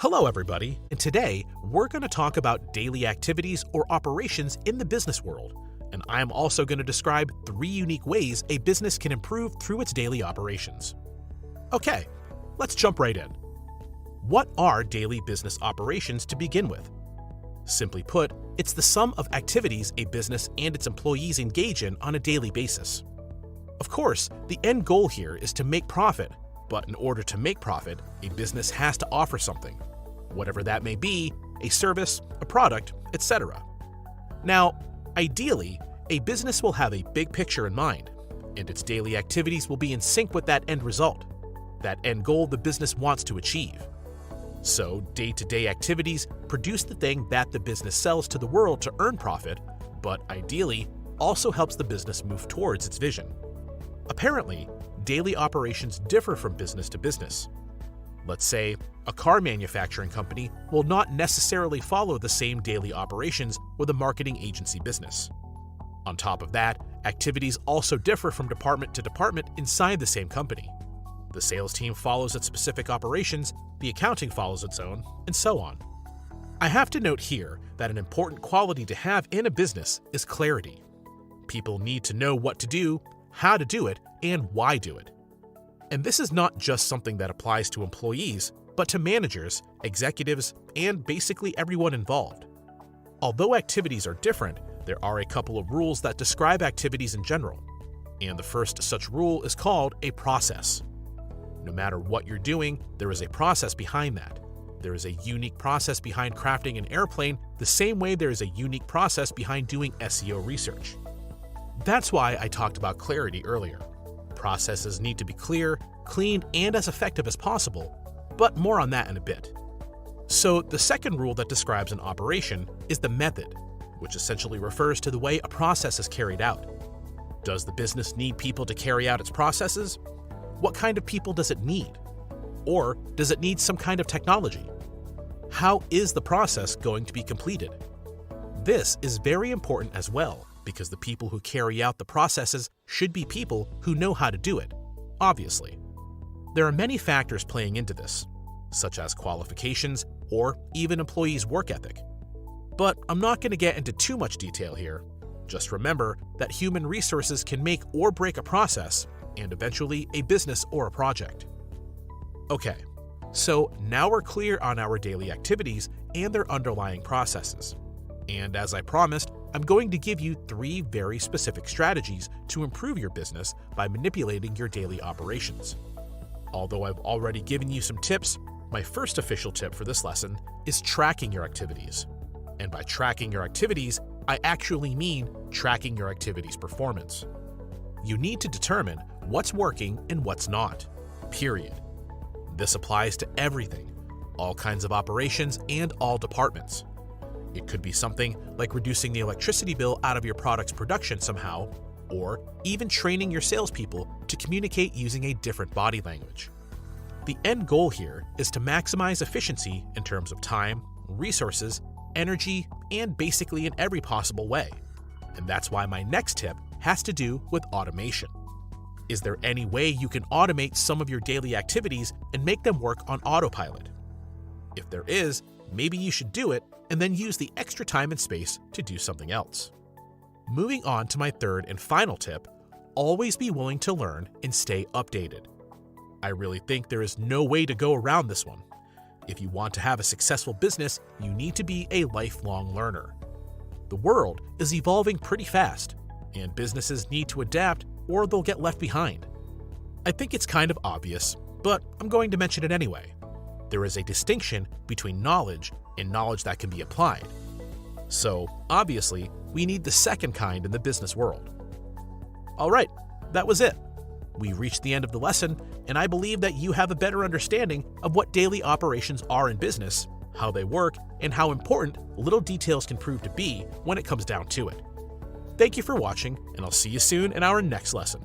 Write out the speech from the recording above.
Hello everybody, and today we're going to talk about daily activities or operations in the business world, and I'm also going to describe 3 unique ways a business can improve through its daily operations. Okay, let's jump right in. What are daily business operations to begin with? Simply put, it's the sum of activities a business and its employees engage in on a daily basis. Of course, the end goal here is to make profit, but in order to make profit, a business has to offer something. Whatever that may be, a service, a product, etc. Now, ideally, a business will have a big picture in mind, and its daily activities will be in sync with that end result, that end goal the business wants to achieve. So, day-to-day activities produce the thing that the business sells to the world to earn profit, but ideally also helps the business move towards its vision. Apparently, daily operations differ from business to business. Let's say a car manufacturing company will not necessarily follow the same daily operations with a marketing agency business. On top of that, activities also differ from department to department inside the same company. The sales team follows its specific operations, the accounting follows its own, and so on. I have to note here that an important quality to have in a business is clarity. People need to know what to do, how to do it, and why do it. And this is not just something that applies to employees, but to managers, executives, and basically everyone involved. Although activities are different, there are a couple of rules that describe activities in general, and the first such rule is called a process. No matter what you're doing, there is a process behind that. There is a unique process behind crafting an airplane the same way there is a unique process behind doing SEO research. That's why I talked about clarity earlier. Processes need to be clear, clean, and as effective as possible, but more on that in a bit. So the second rule that describes an operation is the method, which essentially refers to the way a process is carried out. Does the business need people to carry out its processes? What kind of people does it need? Or does it need some kind of technology? How is the process going to be completed? This is very important as well, because the people who carry out the processes should be people who know how to do it, obviously. There are many factors playing into this, such as qualifications or even employees' work ethic. But I'm not going to get into too much detail here. Just remember that human resources can make or break a process, and eventually a business or a project. Okay, so now we're clear on our daily activities and their underlying processes. And as I promised, I'm going to give you 3 very specific strategies to improve your business by manipulating your daily operations. Although I've already given you some tips, my first official tip for this lesson is tracking your activities. And by tracking your activities, I actually mean tracking your activities' performance. You need to determine what's working and what's not, period. This applies to everything, all kinds of operations and all departments. It could be something like reducing the electricity bill out of your product's production somehow, or even training your salespeople to communicate using a different body language. The end goal here is to maximize efficiency in terms of time, resources, energy, and basically in every possible way. And that's why my next tip has to do with automation. Is there any way you can automate some of your daily activities and make them work on autopilot? If there is, maybe you should do it and then use the extra time and space to do something else. Moving on to my third and final tip, always be willing to learn and stay updated. I really think there is no way to go around this one. If you want to have a successful business, you need to be a lifelong learner. The world is evolving pretty fast, and businesses need to adapt or they'll get left behind. I think it's kind of obvious, but I'm going to mention it anyway. There is a distinction between knowledge and knowledge that can be applied. So, obviously, we need the second kind in the business world. Alright, that was it. We reached the end of the lesson, and I believe that you have a better understanding of what daily operations are in business, how they work, and how important little details can prove to be when it comes down to it. Thank you for watching, and I'll see you soon in our next lesson.